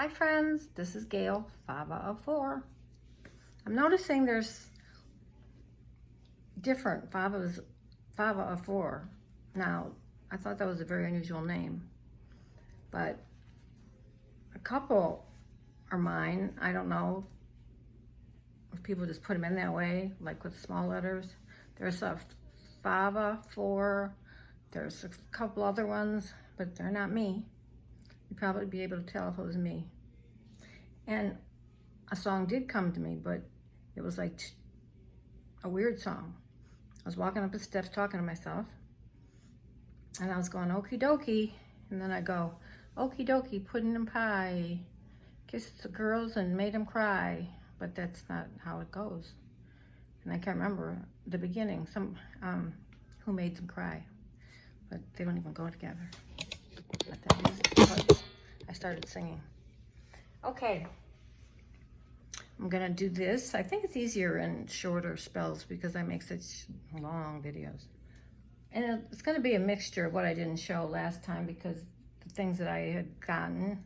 Hi friends, this is Gail, Fava of 4. I'm noticing there's different Fava of 4. Now, I thought that was a very unusual name, but a couple are mine. I don't know if people just put them in that way, like with small letters. There's a Fava 4, there's a couple other ones, but they're not me. You'd probably be able to tell if it was me. And a song did come to me, but it was like a weird song. I was walking up the steps talking to myself, and I was going, okie dokie, and then I go, okie dokie, pudding and pie, kissed the girls and made them cry, but that's not how it goes. And I can't remember the beginning, who made them cry, but they don't even go together. But that music, but I started singing. Okay, I'm gonna do this. I think it's easier in shorter spells because I make such long videos. And it's gonna be a mixture of what I didn't show last time because the things that I had gotten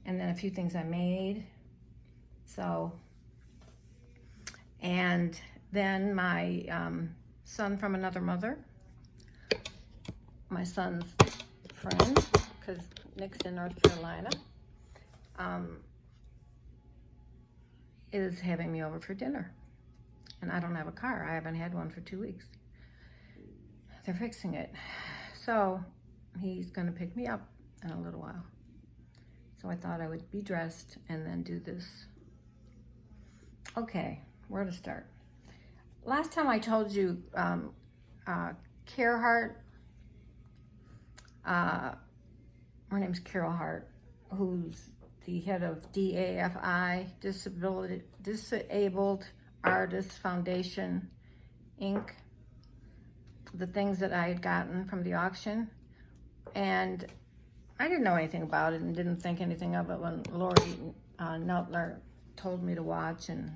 and then a few things I made. So, and then my son from another mother, my son's friend, because Nick's in North Carolina, is having me over for dinner. And I don't have a car. I haven't had one for 2 weeks. They're fixing it. So he's gonna pick me up in a little while. So I thought I would be dressed and then do this. Okay, where to start? Last time I told you Carol Hart, her name's Carol Hart, who's the head of DAFI, Disabled Artists Foundation, Inc., the things that I had gotten from the auction. And I didn't know anything about it and didn't think anything of it when Lori Neltler told me to watch, and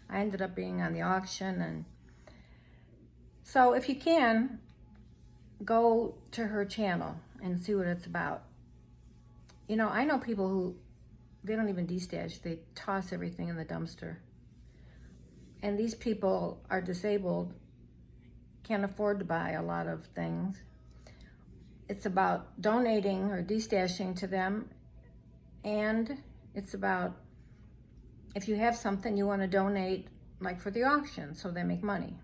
I ended up being on the auction. And so if you can, go to her channel and see what it's about. You know, I know people who, they don't even destash, they toss everything in the dumpster. And these people are disabled, can't afford to buy a lot of things. It's about donating or destashing to them, and it's about if you have something you want to donate, like for the auction, so they make money.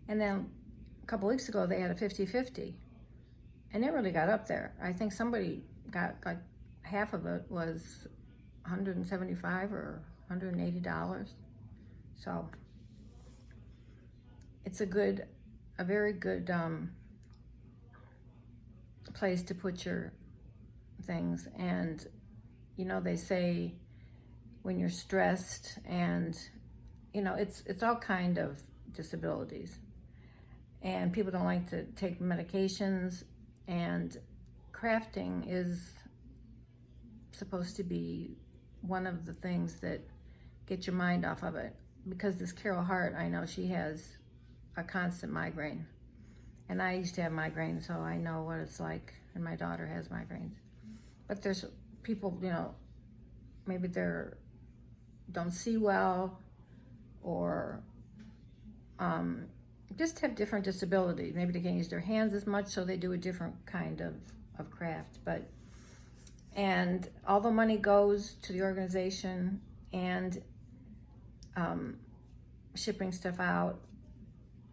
And then a couple weeks ago they had a 50-50, and it really got up there. I think somebody got like half of it was $175 or $180. So it's a very good place to put your things. And you know, they say when you're stressed, and you know, it's all kind of disabilities, and people don't like to take medications, and crafting is supposed to be one of the things that get your mind off of it. Because this Carol Hart, I know she has a constant migraine, and I used to have migraines, so I know what it's like, and my daughter has migraines. But there's people, you know, maybe they're don't see well, or just have different disabilities. Maybe they can't use their hands as much, so they do a different kind of craft. And all the money goes to the organization, and shipping stuff out.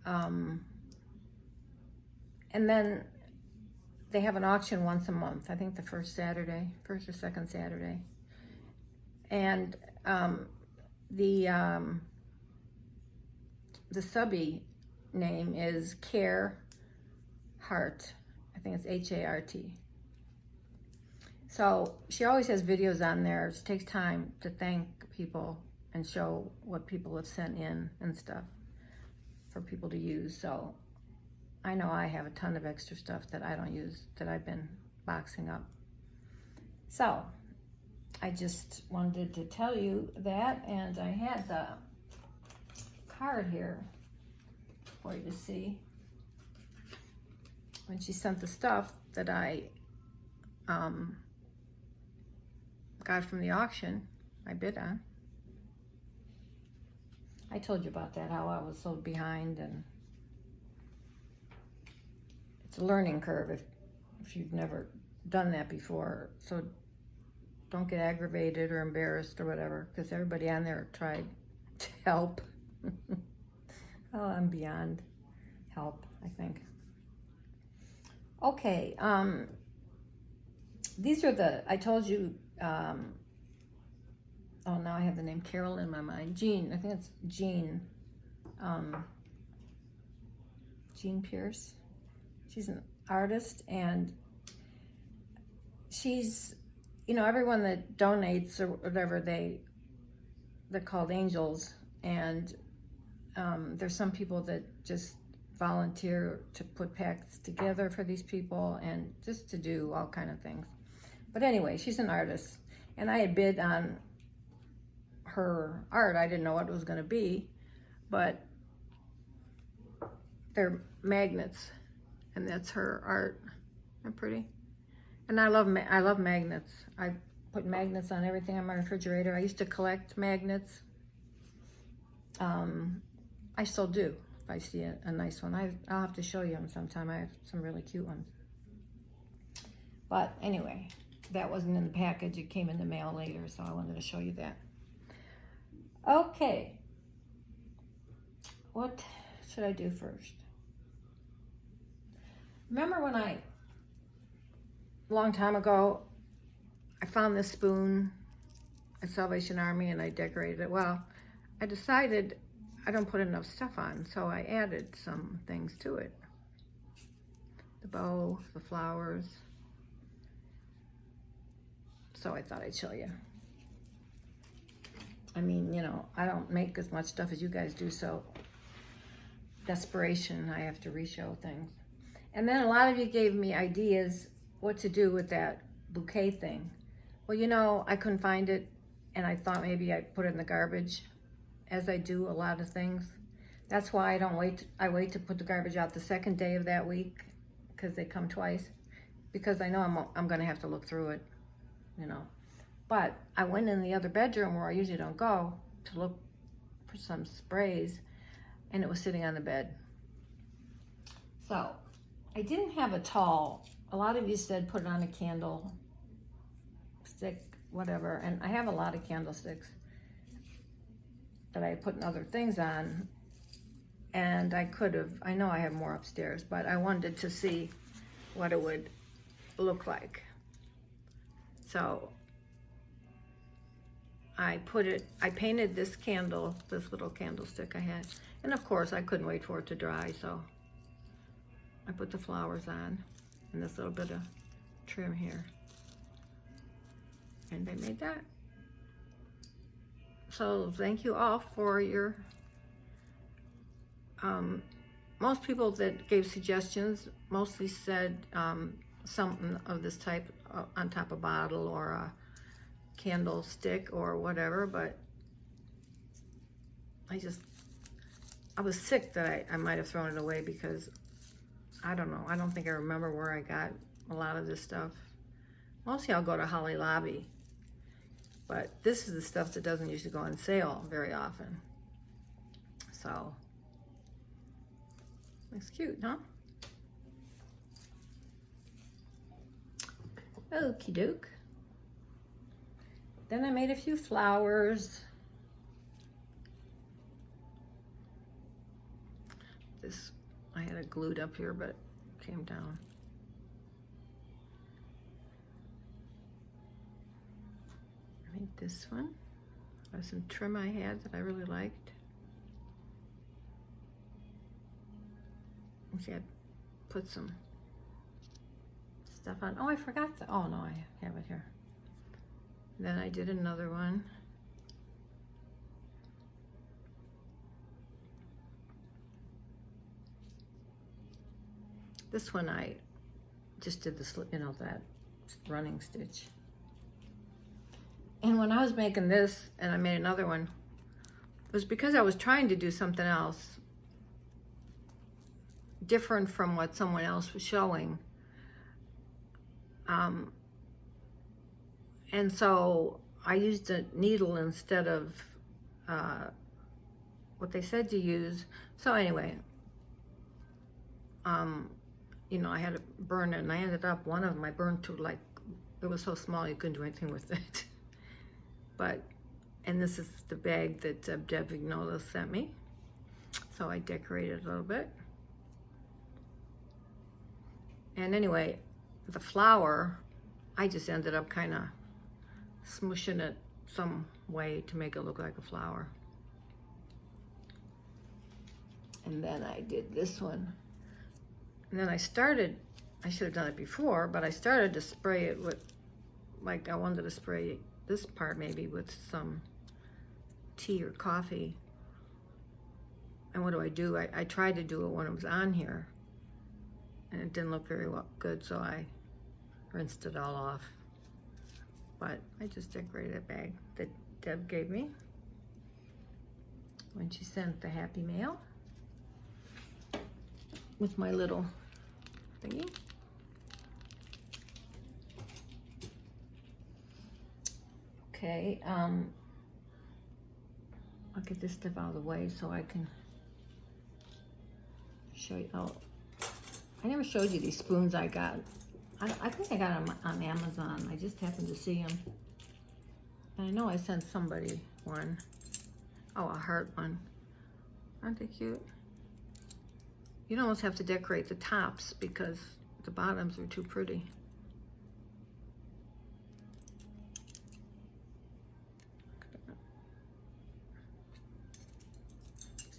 And then they have an auction once a month, I think the first or second Saturday. And the subby name is Care Hart. I think it's H-A-R-T. So she always has videos on there. She takes time to thank people and show what people have sent in and stuff for people to use. So I know I have a ton of extra stuff that I don't use, that I've been boxing up. So I just wanted to tell you that, and I had the card here for you to see when she sent the stuff that I got from the auction, I bid on. I told you about that, how I was so behind, and it's a learning curve if you've never done that before. So don't get aggravated or embarrassed or whatever, because everybody on there tried to help. Oh, I'm beyond help, I think. Okay, these are the, I told you, oh, now I have the name Carol in my mind. Jean, I think it's Jean. Jean Pierce. She's an artist, and she's, you know, everyone that donates or whatever, they're called angels, and there's some people that just volunteer to put packs together for these people and just to do all kind of things. But anyway, she's an artist, and I had bid on her art. I didn't know what it was going to be, but they're magnets, and that's her art. Isn't that pretty? And I love magnets. I put magnets on everything on my refrigerator. I used to collect magnets. I still do. If I see a nice one, I'll have to show you them sometime. I have some really cute ones. But anyway, that wasn't in the package. It came in the mail later, so I wanted to show you that. Okay. What should I do first? Remember when a long time ago, I found this spoon at Salvation Army and I decorated it. Well, I decided I don't put enough stuff on, so I added some things to it. The bow, the flowers. So I thought I'd show you. I mean, you know, I don't make as much stuff as you guys do, so desperation, I have to re-show things. And then a lot of you gave me ideas what to do with that bouquet thing. Well, you know, I couldn't find it, and I thought maybe I'd put it in the garbage, as I do a lot of things. That's why I wait to put the garbage out the second day of that week, because they come twice, because I know I'm gonna have to look through it, you know. But I went in the other bedroom where I usually don't go to look for some sprays, and it was sitting on the bed. So I didn't have a tall. A lot of you said put it on a candle stick, whatever, and I have a lot of candlesticks that I put other things on, and I could have, I know I have more upstairs, but I wanted to see what it would look like. So I painted this candle, this little candlestick I had, and of course I couldn't wait for it to dry, so I put the flowers on and this little bit of trim here, and I made that. So thank you all for your, most people that gave suggestions mostly said something of this type on top of a bottle or a candlestick or whatever, but I was sick that I might have thrown it away, because I don't know, I don't think I remember where I got a lot of this stuff. Mostly I'll go to Holly Lobby, but this is the stuff that doesn't usually go on sale very often. So, looks cute, huh? Okie doke. Then I made a few flowers. This, I had it glued up here, but it came down. I made this one. There's some trim I had that I really liked. See, I put some stuff on. Oh, I forgot to, oh no, I have it here. Then I did another one. This one I just did this, you know, that running stitch. And when I was making this, and I made another one, it was because I was trying to do something else different from what someone else was showing. And so I used a needle instead of what they said to use. So anyway, you know, I had to burn it, and I ended up, one of them I burned to, like, it was so small you couldn't do anything with it. But, and this is the bag that Deb Vignola sent me. So I decorated a little bit. And anyway, the flower, I just ended up kind of smushing it some way to make it look like a flower. And then I did this one. And then I started, I should have done it before, but I started to spray it with, like, I wanted to spray this part maybe with some tea or coffee. And what do? I tried to do it when it was on here, and it didn't look very good, so I rinsed it all off. But I just decorated a bag that Deb gave me when she sent the happy mail with my little thingy. Okay, I'll get this stuff out of the way so I can show you. Oh, I never showed you these spoons I got. I think I got them on Amazon. I just happened to see them. And I know I sent somebody one. Oh, a heart one. Aren't they cute? You'd almost have to decorate the tops because the bottoms are too pretty.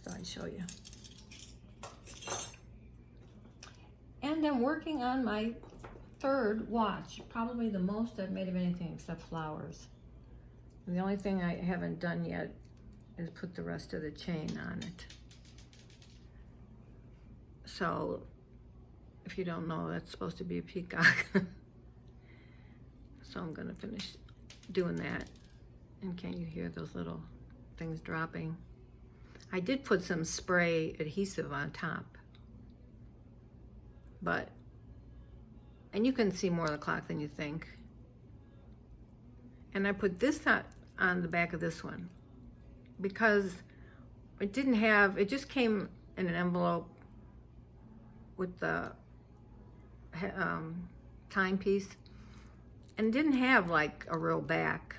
So I show you. And I'm working on my third watch, probably the most I've made of anything except flowers. And the only thing I haven't done yet is put the rest of the chain on it. So, if you don't know, that's supposed to be a peacock. So I'm gonna finish doing that. And can you hear those little things dropping? I did put some spray adhesive on top. But, and you can see more of the clock than you think. And I put this on the back of this one because it didn't have, it just came in an envelope with the timepiece, and it didn't have like a real back.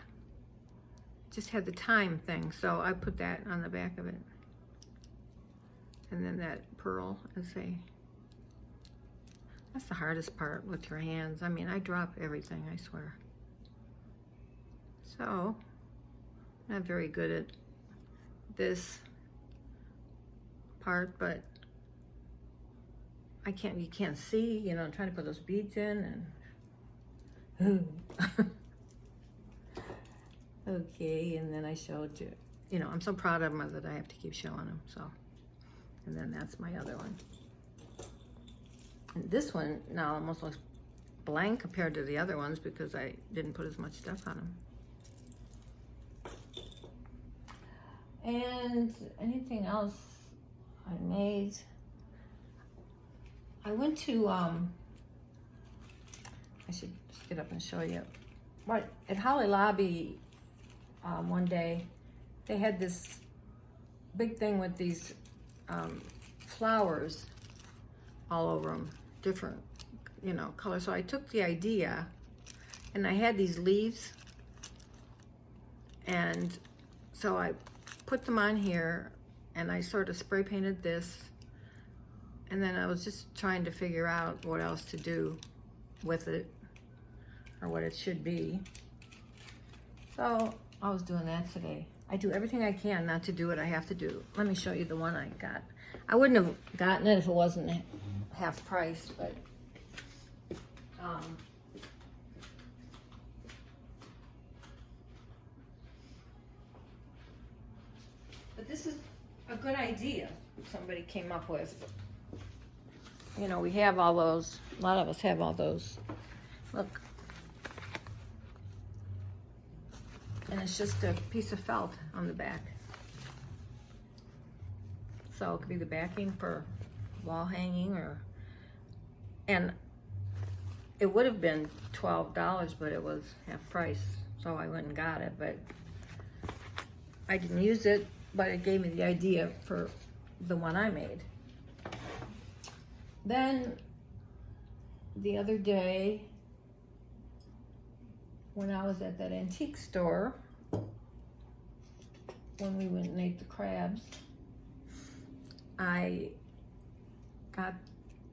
It just had the time thing, so I put that on the back of it. And then that pearl is that's the hardest part with your hands. I mean, I drop everything, I swear. So, I'm not very good at this part, but you can't see, you know, I'm trying to put those beads in and, okay, and then I showed you, you know, I'm so proud of them that I have to keep showing them, so. And then that's my other one. And this one now almost looks blank compared to the other ones because I didn't put as much stuff on them. And anything else I made? I went to, I should just get up and show you. Right, at Holly Lobby one day, they had this big thing with these flowers all over them, different, you know, colors. So I took the idea, and I had these leaves, and so I put them on here, and I sort of spray painted this, and then I was just trying to figure out what else to do with it, or what it should be. So I was doing that today. I do everything I can not to do what I have to do. Let me show you the one I got. I wouldn't have gotten it if it wasn't half price, but this is a good idea somebody came up with. You know, we have all those, a lot of us have all those. Look. And it's just a piece of felt on the back. So it could be the backing for wall hanging, and it would have been $12, but it was half price so I went and got it, but I didn't use it, but it gave me the idea for the one I made. Then the other day, when I was at that antique store, when we went and ate the crabs, I got,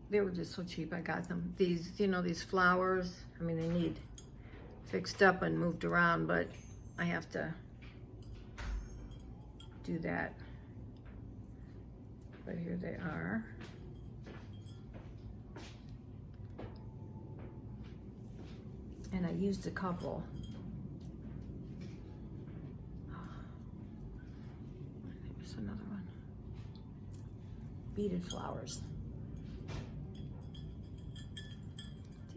they were just so cheap, I got them. These, you know, these flowers, I mean, they need fixed up and moved around, but I have to do that. But here they are. And I used a couple. Here's another one. Beaded flowers.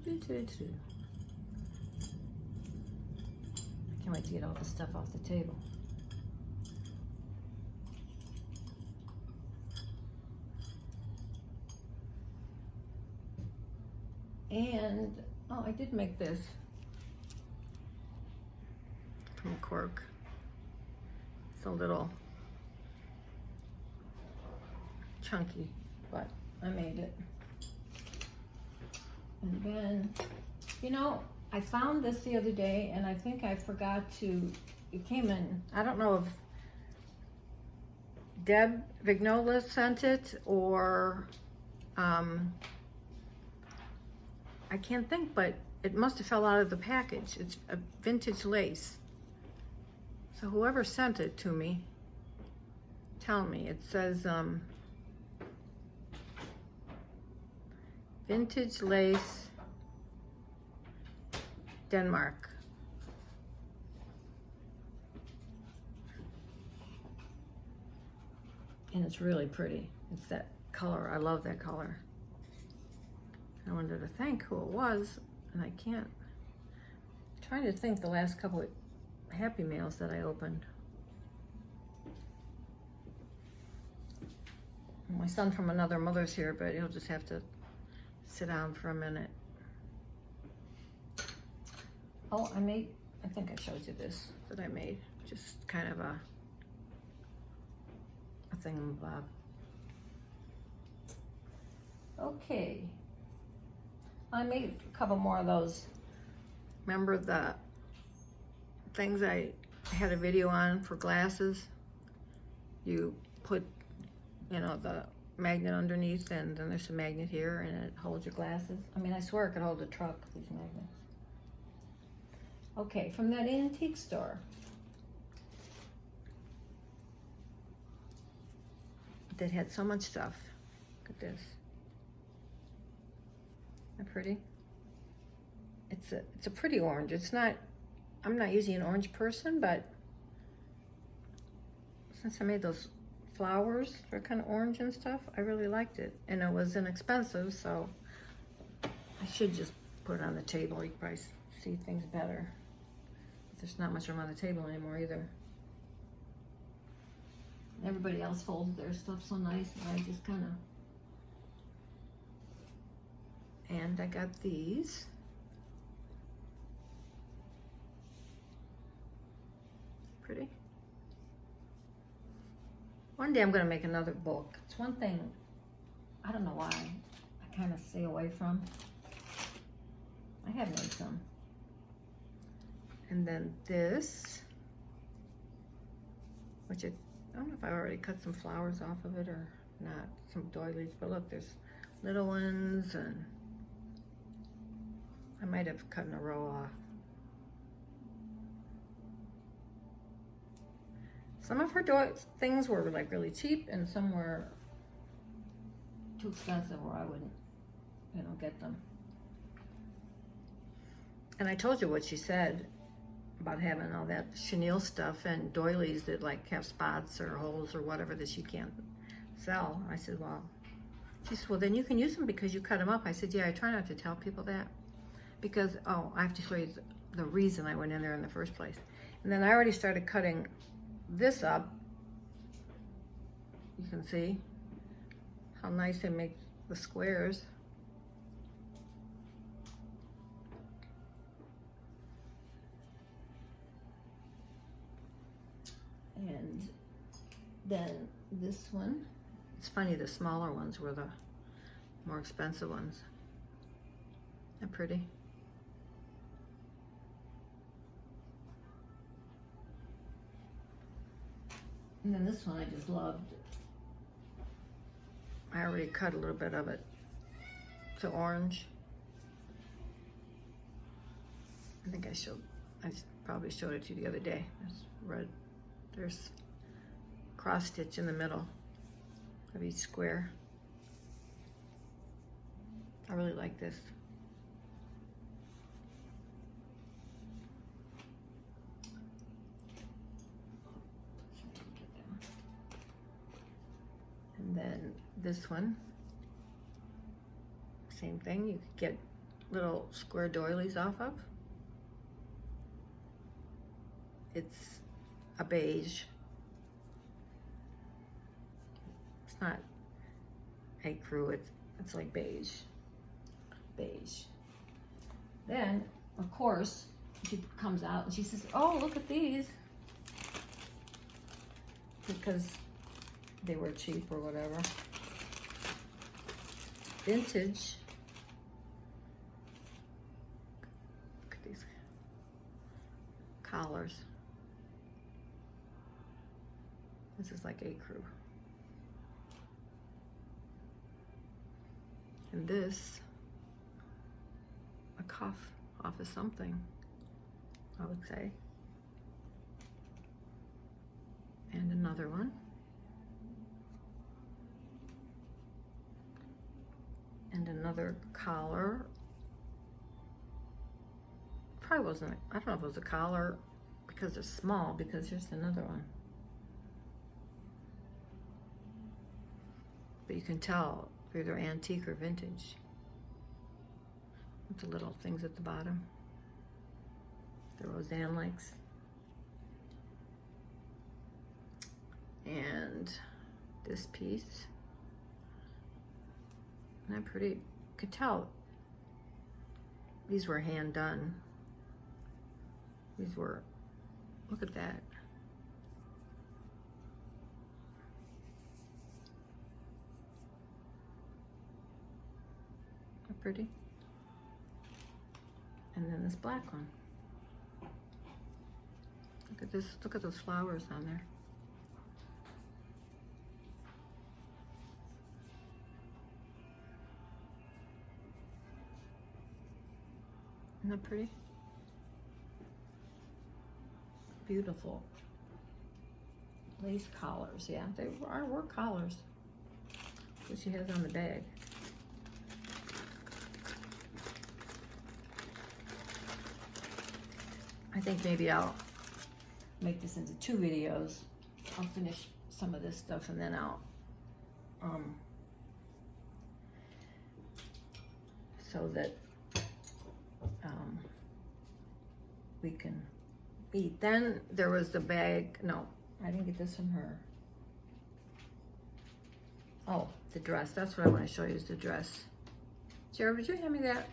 I can't wait to get all the stuff off the table. And, oh, I did make this from cork. It's a little chunky, but I made it. And then, you know, I found this the other day, and I think I forgot to, it came in, I don't know if Deb Vignola sent it, or, I can't think, but it must have fell out of the package. It's a vintage lace. So whoever sent it to me, tell me. It says, vintage lace, Denmark. And it's really pretty. It's that color. I love that color. I wanted to thank who it was, and I can't. I'm trying to think the last couple of Happy Mails that I opened. My son from another mother's here, but he'll just have to sit down for a minute. Oh, I think I showed you this that I made. Just kind of a thingamabob. Okay. I made a couple more of those. Remember the things I had a video on for glasses? You put, you know, the magnet underneath, and then there's a magnet here, and it holds your glasses. I mean, I swear it could hold a truck, these magnets. Okay, from that antique store. That had so much stuff. Look at this. Isn't that pretty? It's a pretty orange. It's not, I'm not usually an orange person, but since I made those flowers, they're kind of orange and stuff, I really liked it. And it was inexpensive, so I should just put it on the table. You can probably see things better. There's not much room on the table anymore either. Everybody else folds their stuff so nice, and I just kind of... And I got these. Pretty. One day I'm going to make another book. It's one thing, I don't know why, I kind of stay away from. I have made some. And then this, which I don't know if I already cut some flowers off of it or not, some doilies, but look, there's little ones, and I might have cut in a row off. Some of her things were like really cheap, and some were too expensive where I wouldn't, you know, get them. And I told you what she said about having all that chenille stuff and doilies that like have spots or holes or whatever that you can't sell. I said, well, she said, well, then you can use them because you cut them up. I said, yeah, I try not to tell people that because, oh, I have to show you the reason I went in there in the first place. And then I already started cutting this up. You can see how nice they make the squares. And then this one, it's funny, the smaller ones were the more expensive ones. They're pretty. And then this one I just loved. I already cut a little bit of it to orange. I think I probably showed it to you the other day. There's red, there's cross stitch in the middle of each square. I really like this. And then this one, same thing, you could get little square doilies off of. It's a beige. It's not ecru, it's like beige. Beige. Then, of course, she comes out and she says, oh, look at these. Because they were cheap or whatever. Vintage. Look at these collars. This is like ecru. And this, a cuff off of something, I would say. And another one. And another collar. Probably wasn't, I don't know if it was a collar because they're small, because here's another one. But you can tell either antique or vintage with the little things at the bottom. The Roseanne likes. And this piece. And I'm pretty, could tell these were hand done. These were, look at that. They're pretty. And then this black one. Look at this, look at those flowers on there. Isn't that pretty? Beautiful lace collars. Yeah, they were collars. What she has on the bag. I think maybe I'll make this into 2 videos. I'll finish some of this stuff and then I'll so that we can eat. Then there was the bag. No, I didn't get this from her. Oh, the dress. That's what I want to show you is the dress. Jared, would you hand me that?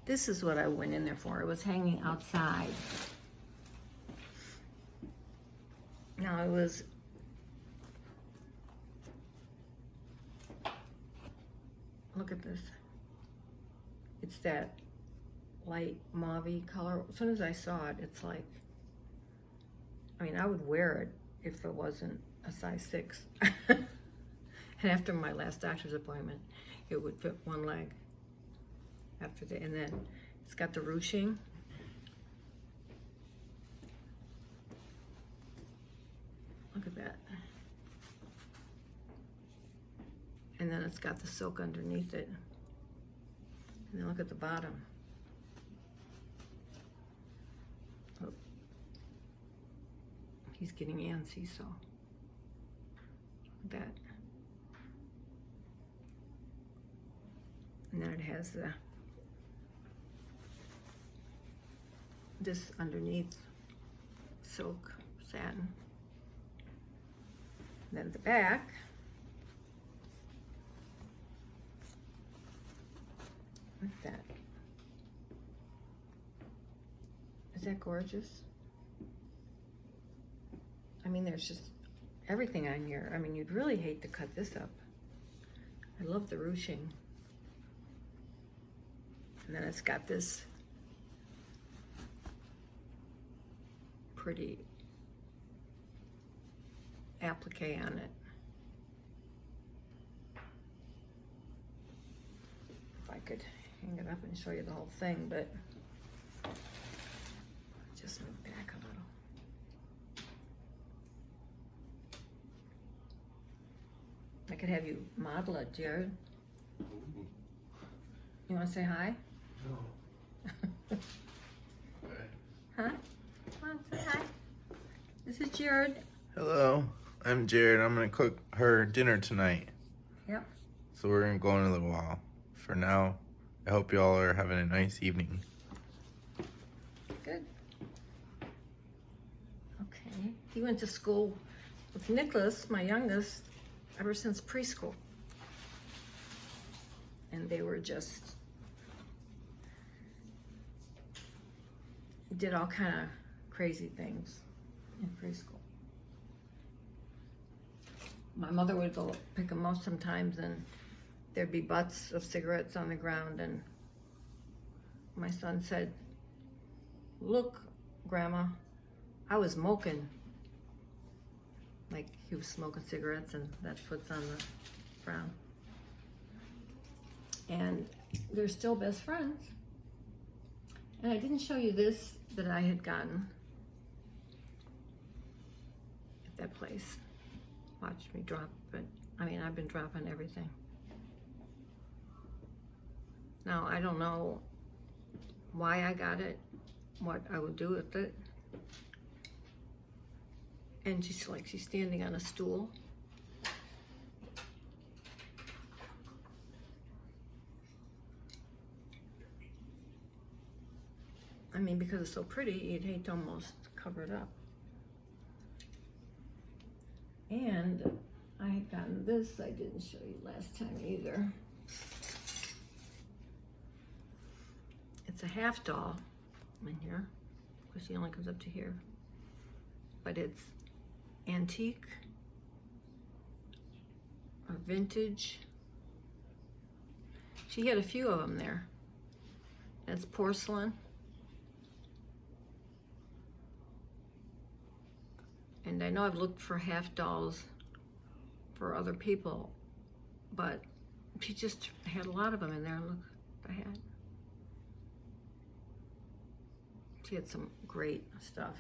This is what I went in there for. It was hanging outside. Now it was, look at this. It's that light mauve color. As soon as I saw it, it's like, I mean, I would wear it if it wasn't a size 6. And after my last doctor's appointment, it would fit one leg. After the, and then it's got the ruching. Look at that. And then it's got the silk underneath it. And then look at the bottom. Oh. He's getting antsy, so look at that. And then it has the this underneath silk satin. And then the back, like that. that gorgeous? I mean, there's just everything on here. I mean, you'd really hate to cut this up. I love the ruching. And then it's got this pretty applique on it. If I could hang it up and show you the whole thing, but just move back a little. I could have you model it, Jared. You want to say hi? No. Huh? Come on, say hi. This is Jared. Hello, I'm Jared. I'm gonna cook her dinner tonight. Yep. So we're gonna go in a little while. For now, I hope y'all are having a nice evening. Good. Okay. He went to school with Nicholas, my youngest, ever since preschool. And they were just, did all kind of crazy things in preschool. My mother would go pick them up sometimes and there'd be butts of cigarettes on the ground, and my son said, "Look, Grandma, I was smoking." Like he was smoking cigarettes and that's what's on the ground. And they're still best friends. And I didn't show you this that I had gotten at that place. Watch me drop it. I mean, I've been dropping everything. Now, I don't know why I got it, what I would do with it. And she's standing on a stool. I mean, because it's so pretty, you'd hate to almost cover it up. And I had gotten this, I didn't show you last time either. It's a half doll in here, because she only comes up to here. But it's antique or vintage. She had a few of them there. It's porcelain. And I know I've looked for half dolls for other people, but she just had a lot of them in there. Look, I had. She had some great stuff.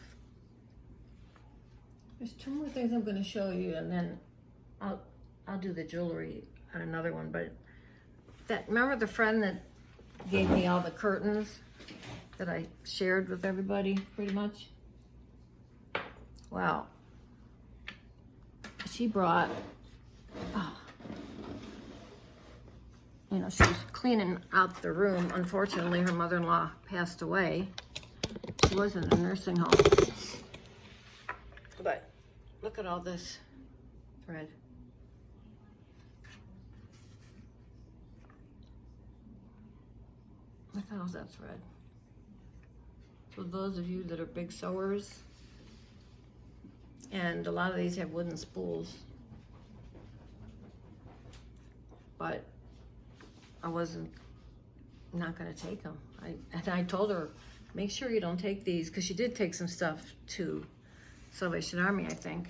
There's two more things I'm going to show you, and then I'll do the jewelry on another one. But remember the friend that gave me all the curtains that I shared with everybody, pretty much? Well, she brought, you know, she was cleaning out the room. Unfortunately, her mother-in-law passed away. She was in a nursing home. But look at all this thread. Look at all that thread. For those of you that are big sewers, and a lot of these have wooden spools, but I wasn't not gonna take them. I told her, make sure you don't take these, because she did take some stuff to Salvation Army, I think.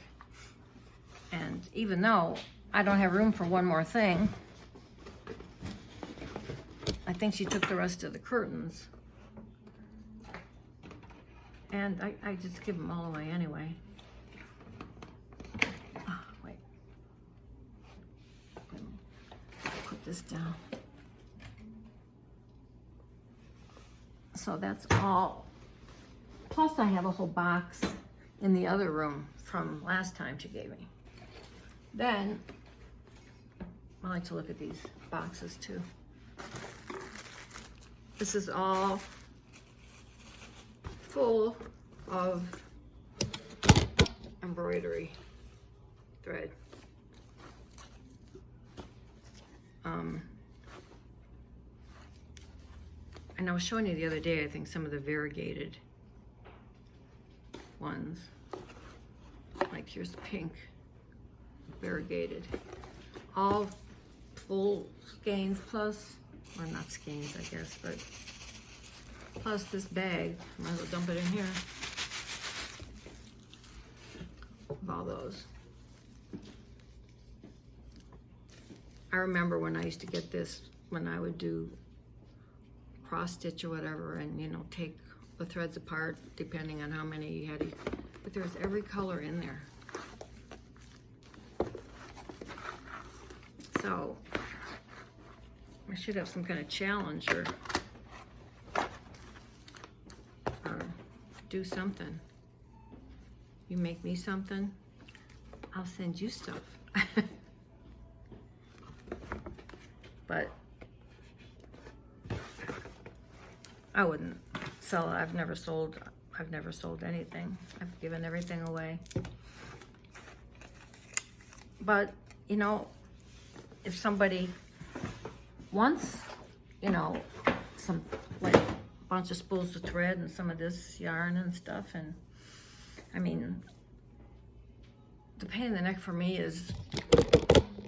And even though I don't have room for one more thing, I think she took the rest of the curtains. And I just give them all away anyway. Oh, wait. Put this down. So that's all. Plus I have a whole box in the other room from last time she gave me. Then, I like to look at these boxes too. This is all full of embroidery thread. And I was showing you the other day, I think, some of the variegated ones. Like here's pink, variegated. All full skeins plus, or not skeins I guess, but plus this bag. Might as well dump it in here. Of all those. I remember when I used to get this, when I would do cross stitch or whatever, and you know, take the threads apart depending on how many you had. But there's every color in there. So I should have some kind of challenge or do something. You make me something, I'll send you stuff. But I wouldn't sell it. I've never sold anything. I've given everything away. But you know, if somebody wants, you know, some like a bunch of spools of thread and some of this yarn and stuff, and I mean, the pain in the neck for me is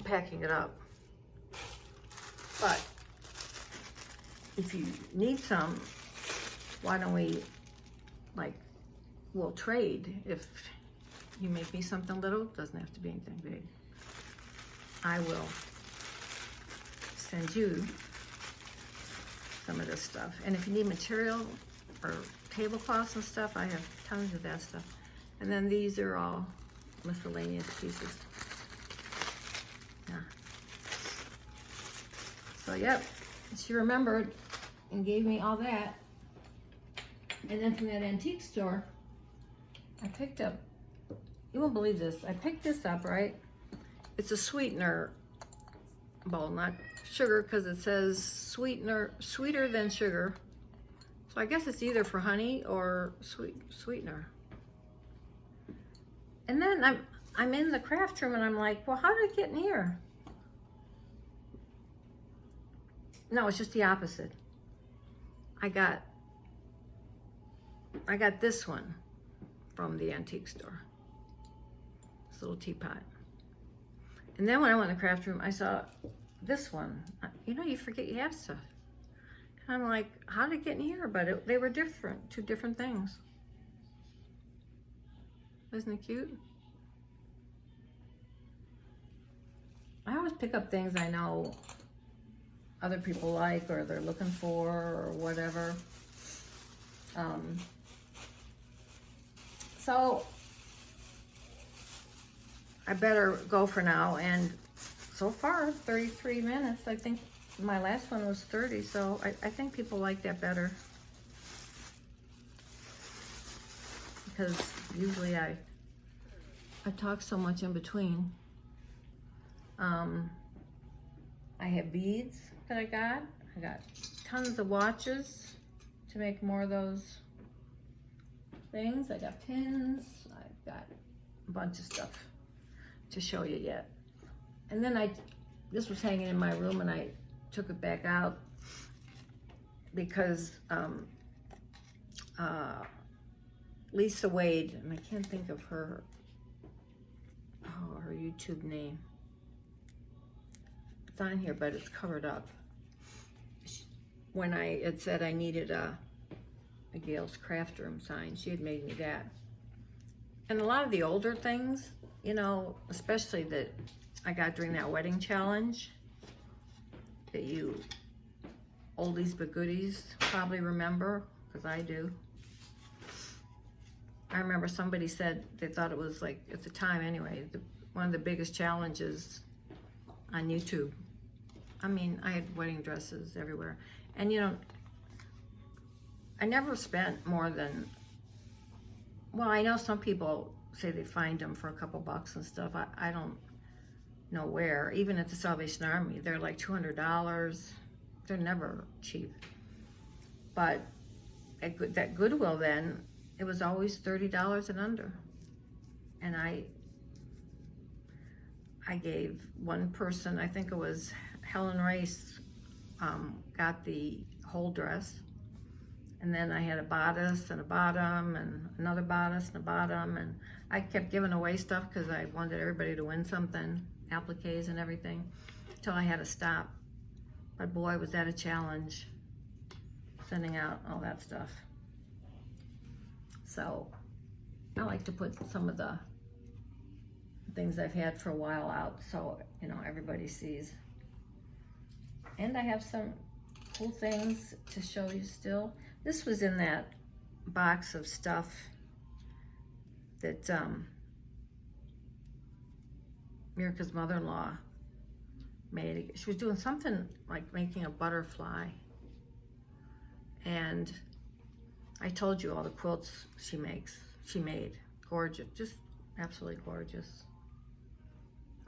packing it up. But if you need some, why don't we, like, we'll trade. If you make me something little, it doesn't have to be anything big. I will send you some of this stuff. And if you need material or tablecloths and stuff, I have tons of that stuff. And then these are all miscellaneous pieces. Yeah. So yep, she remembered and gave me all that. And then from that antique store, I picked up, you won't believe this, I picked this up, right? It's a sweetener bowl, not sugar, because it says sweetener, sweeter than sugar. So I guess it's either for honey or sweetener. And then I'm in the craft room and I'm like, well, how did it get in here? No, it's just the opposite. I got this one from the antique store. This little teapot. And then when I went in the craft room, I saw this one. You know, you forget you have stuff. And I'm like, how did it get in here? But they were different, two different things. Isn't it cute? I always pick up things I know other people like or they're looking for or whatever. So I better go for now. And so far, 33 minutes. I think my last one was 30, so I think people like that better. Because usually I talk so much in between. I have beads that I got tons of watches to make more of those things. I got pins. I've got a bunch of stuff to show you yet. And then this was hanging in my room and I took it back out because Lisa Wade, and I can't think of her YouTube name. It's on here, but it's covered up. When it said I needed a Gail's Craft Room sign, she had made me that. And a lot of the older things, you know, especially that I got during that wedding challenge, that you oldies but goodies probably remember, because I do. I remember somebody said they thought it was, like, at the time anyway, one of the biggest challenges on YouTube. I mean, I had wedding dresses everywhere. And you know, I never spent more than, well, I know some people say they find them for a couple bucks and stuff. I don't know where. Even at the Salvation Army, they're like $200. They're never cheap. But at that Goodwill then, it was always $30 and under. And I gave one person, I think it was Helen Rice, got the whole dress. And then I had a bodice and a bottom and another bodice and a bottom, and I kept giving away stuff because I wanted everybody to win something, appliques and everything, until I had to stop. But boy, was that a challenge, sending out all that stuff. So I like to put some of the things I've had for a while out so, you know, everybody sees. And I have some cool things to show you still. This was in that box of stuff that Mira's mother-in-law made. She was doing something like making a butterfly. And I told you all the quilts she made. Gorgeous, just absolutely gorgeous.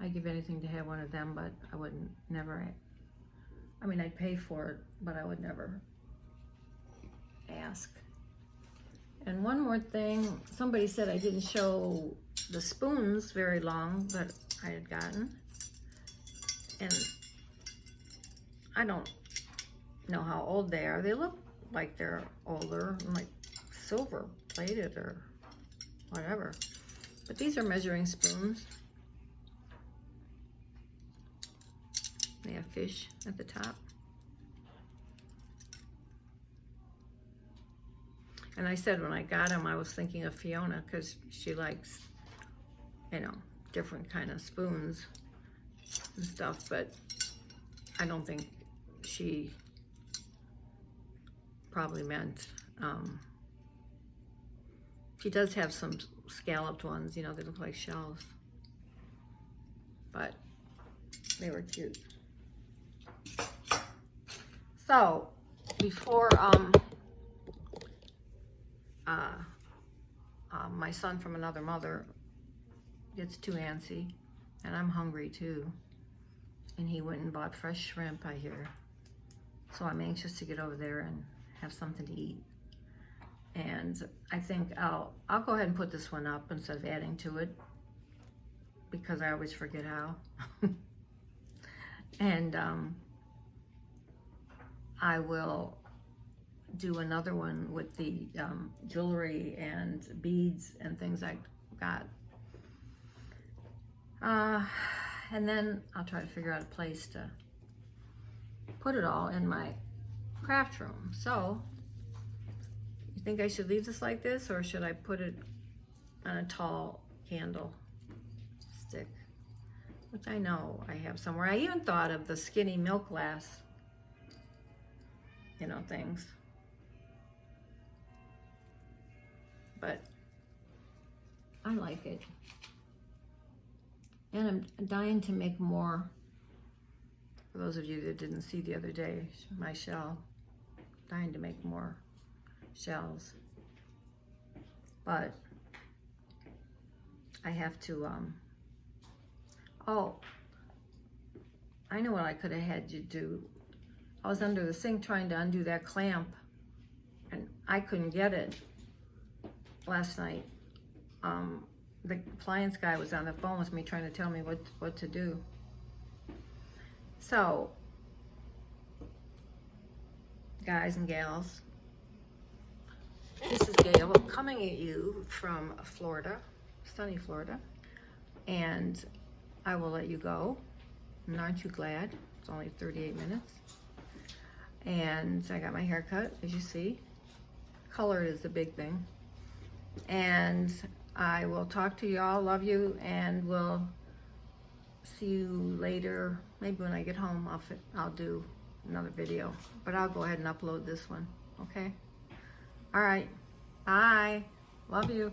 I'd give anything to have one of them, but I wouldn't, never. I mean, I'd pay for it, but I would never ask. And one more thing, somebody said I didn't show the spoons very long that I had gotten. And I don't know how old they are. They look like they're older, like silver plated or whatever. But these are measuring spoons. They have fish at the top. And I said when I got them, I was thinking of Fiona because she likes, you know, different kind of spoons and stuff, but I don't think she probably meant, she does have some scalloped ones, you know, they look like shells, but they were cute. So before my son from another mother gets too antsy, and I'm hungry too, and he went and bought fresh shrimp, I hear, so I'm anxious to get over there and have something to eat. And I think I'll go ahead and put this one up instead of adding to it, because I always forget how. And I will do another one with the jewelry and beads and things I got. And then I'll try to figure out a place to put it all in my craft room. So, you think I should leave this like this, or should I put it on a tall candle stick? Which I know I have somewhere. I even thought of the skinny milk glass, you know, things. But I like it. And I'm dying to make more. For those of you that didn't see the other day, my shell, dying to make more shells. But I have to, oh, I know what I could have had you do. I was under the sink trying to undo that clamp, and I couldn't get it last night. The appliance guy was on the phone with me trying to tell me what to do. So, guys and gals, this is Gail coming at you from Florida, sunny Florida, and I will let you go. And aren't you glad? It's only 38 minutes. And I got my hair cut, as you see. Color is the big thing. And I will talk to y'all, love you, and we'll see you later. Maybe when I get home, I'll do another video. But I'll go ahead and upload this one, okay? All right, bye. Love you.